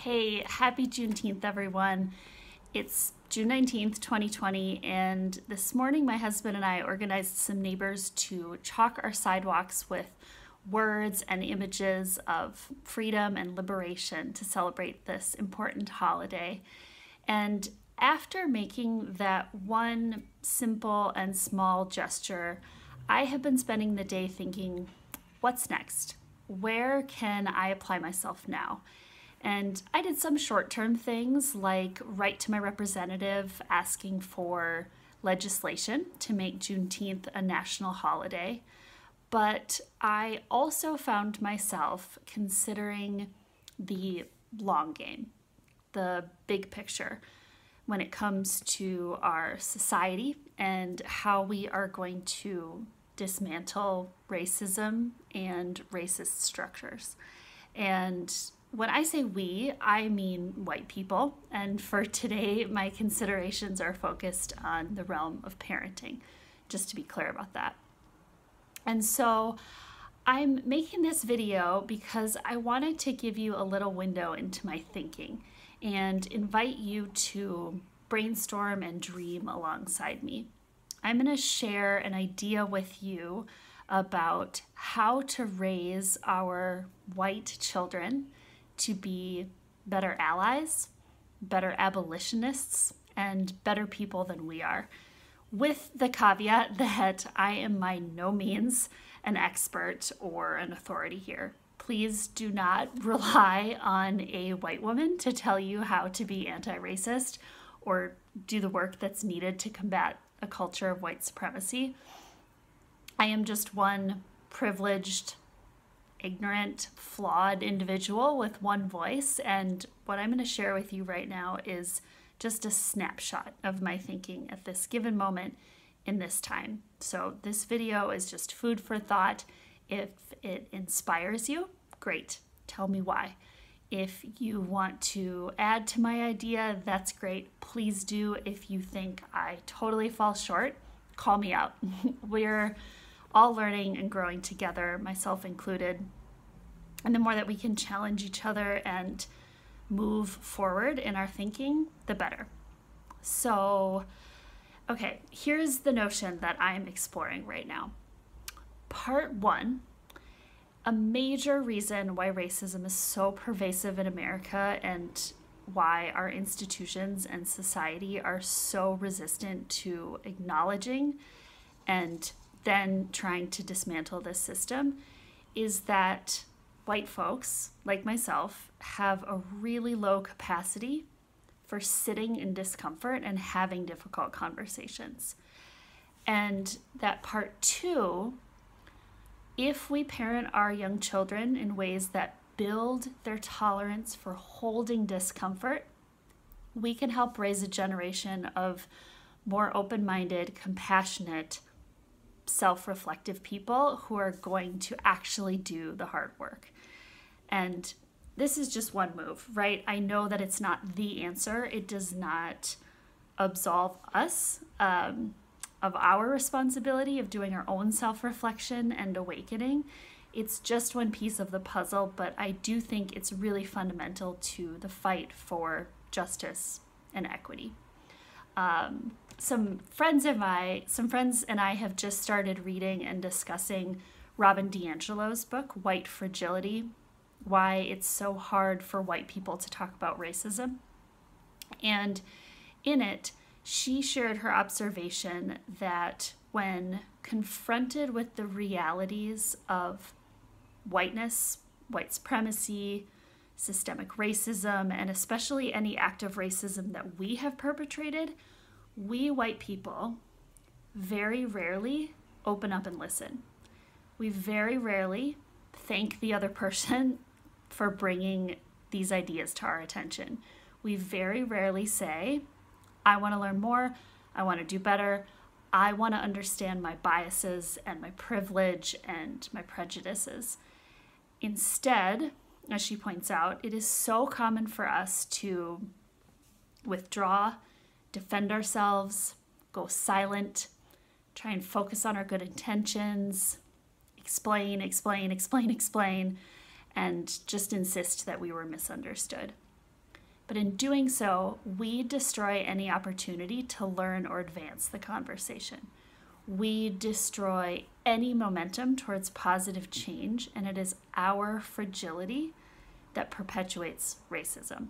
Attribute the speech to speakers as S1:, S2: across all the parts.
S1: Hey, happy Juneteenth, everyone. It's June 19th, 2020, and this morning my husband and I organized some neighbors to chalk our sidewalks with words and images of freedom and liberation to celebrate this important holiday. And after making that one simple and small gesture, I have been spending the day thinking, what's next? Where can I apply myself now? And I did some short-term things like write to my representative asking for legislation to make Juneteenth a national holiday. But I also found myself considering the long game, the big picture, when it comes to our society and how we are going to dismantle racism and racist structures. And when I say we, I mean white people. And for today, my considerations are focused on the realm of parenting, just to be clear about that. And so I'm making this video because I wanted to give you a little window into my thinking and invite you to brainstorm and dream alongside me. I'm going to share an idea with you about how to raise our white children to be better allies, better abolitionists, and better people than we are, with the caveat that I am by no means an expert or an authority here. Please do not rely on a white woman to tell you how to be anti-racist or do the work that's needed to combat a culture of white supremacy. I am just one privileged, ignorant, flawed individual with one voice, and what I'm going to share with you right now is just a snapshot of my thinking at this given moment in this time. So this video is just food for thought. If it inspires you, great, tell me why. If you want to add to my idea, that's great. Please do. If you think I totally fall short, call me out. We're all learning and growing together, myself included. And the more that we can challenge each other and move forward in our thinking, the better. So, okay, here's the notion that I'm exploring right now. Part one, a major reason why racism is so pervasive in America and why our institutions and society are so resistant to acknowledging and then trying to dismantle this system is that white folks, like myself, have a really low capacity for sitting in discomfort and having difficult conversations. And that part two, if we parent our young children in ways that build their tolerance for holding discomfort, we can help raise a generation of more open-minded, compassionate, self-reflective people who are going to actually do the hard work. And this is just one move, right? I know that it's not the answer. It does not absolve us of our responsibility of doing our own self-reflection and awakening. It's just one piece of the puzzle, but I do think it's really fundamental to the fight for justice and equity. Some friends and I have just started reading and discussing Robin DiAngelo's book, White Fragility, why it's so hard for white people to talk about racism. And in it, she shared her observation that when confronted with the realities of whiteness, white supremacy, systemic racism, and especially any act of racism that we have perpetrated, we white people very rarely open up and listen. We very rarely thank the other person for bringing these ideas to our attention. We very rarely say, I want to learn more, I want to do better, I want to understand my biases and my privilege and my prejudices. Instead, as she points out, it is so common for us to withdraw, defend ourselves, go silent, try and focus on our good intentions, explain, and just insist that we were misunderstood. But in doing so, we destroy any opportunity to learn or advance the conversation. We destroy any momentum towards positive change, and it is our fragility that perpetuates racism.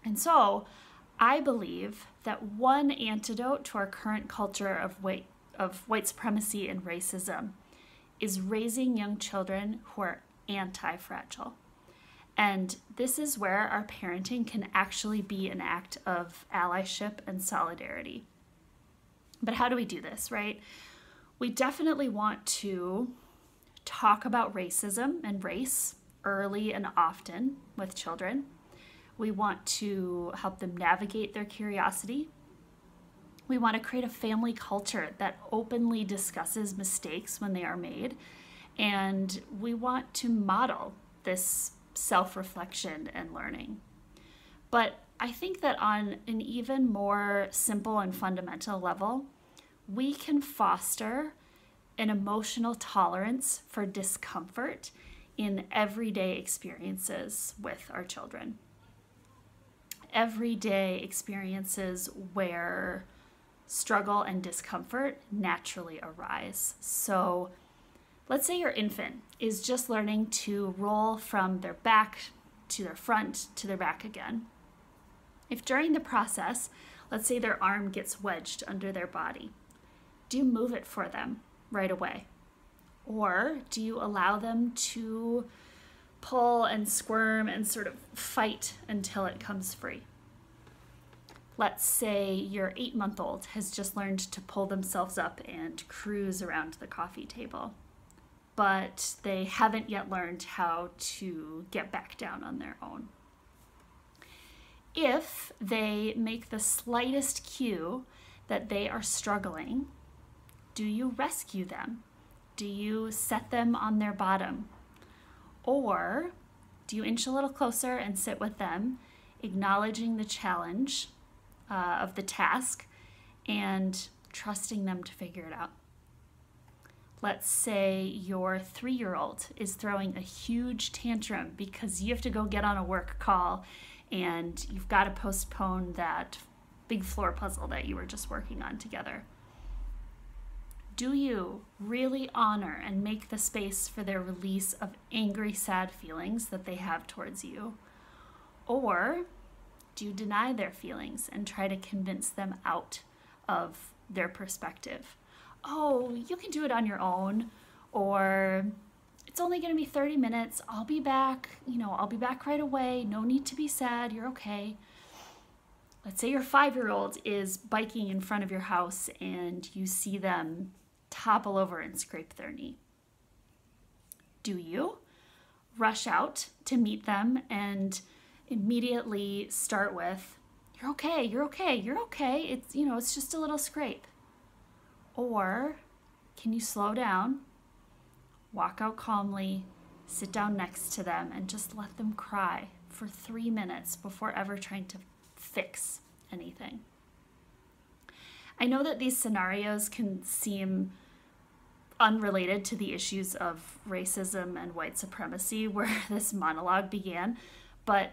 S1: And so, I believe that one antidote to our current culture of white supremacy and racism is raising young children who are anti-fragile. And this is where our parenting can actually be an act of allyship and solidarity. But how do we do this, right? We definitely want to talk about racism and race early and often with children. We want to help them navigate their curiosity. We want to create a family culture that openly discusses mistakes when they are made. And we want to model this self-reflection and learning. But I think that on an even more simple and fundamental level, we can foster an emotional tolerance for discomfort in everyday experiences with our children. Everyday experiences where struggle and discomfort naturally arise. So let's say your infant is just learning to roll from their back to their front to their back again. If during the process, let's say their arm gets wedged under their body, do you move it for them right away? Or do you allow them to pull and squirm and sort of fight until it comes free? Let's say your 8-month-old has just learned to pull themselves up and cruise around the coffee table, but they haven't yet learned how to get back down on their own. If they make the slightest cue that they are struggling, do you rescue them? Do you set them on their bottom? Or do you inch a little closer and sit with them, acknowledging the challenge of the task and trusting them to figure it out? Let's say your 3-year-old is throwing a huge tantrum because you have to go get on a work call and you've got to postpone that big floor puzzle that you were just working on together. Do you really honor and make the space for their release of angry, sad feelings that they have towards you? Or do you deny their feelings and try to convince them out of their perspective? Oh, you can do it on your own, or it's only going to be 30 minutes. I'll be back. I'll be back right away. No need to be sad. You're okay. Let's say your 5-year-old is biking in front of your house and you see them topple over and scrape their knee. Do you rush out to meet them and immediately start with, you're okay, you're okay, you're okay. It's just a little scrape. Or can you slow down, walk out calmly, sit down next to them, and just let them cry for 3 minutes before ever trying to fix anything? I know that these scenarios can seem unrelated to the issues of racism and white supremacy where this monologue began, but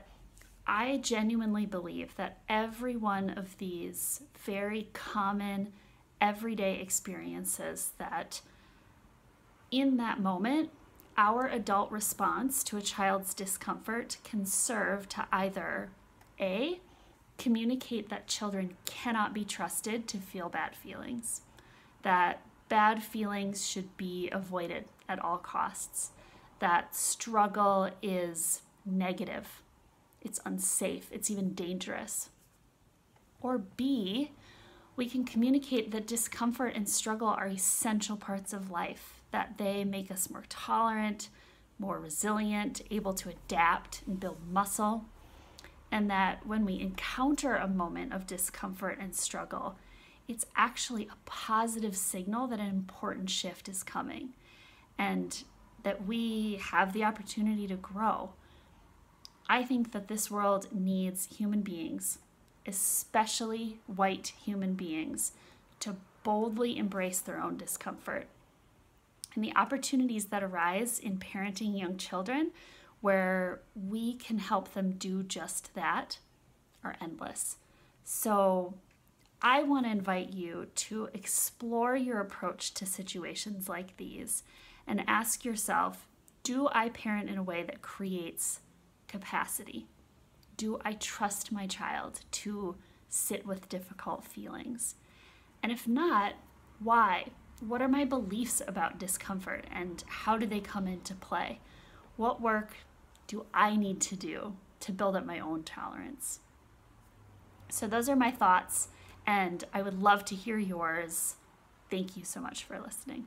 S1: I genuinely believe that every one of these very common everyday experiences, that in that moment, our adult response to a child's discomfort can serve to either A, communicate that children cannot be trusted to feel bad feelings, that bad feelings should be avoided at all costs, that struggle is negative, it's unsafe, it's even dangerous. Or B, we can communicate that discomfort and struggle are essential parts of life, that they make us more tolerant, more resilient, able to adapt and build muscle, and that when we encounter a moment of discomfort and struggle, it's actually a positive signal that an important shift is coming and that we have the opportunity to grow. I think that this world needs human beings, especially white human beings, to boldly embrace their own discomfort. And the opportunities that arise in parenting young children where we can help them do just that are endless. So I want to invite you to explore your approach to situations like these and ask yourself, do I parent in a way that creates capacity? Do I trust my child to sit with difficult feelings? And if not, why? What are my beliefs about discomfort and how do they come into play? What work do I need to do to build up my own tolerance? So those are my thoughts, and I would love to hear yours. Thank you so much for listening.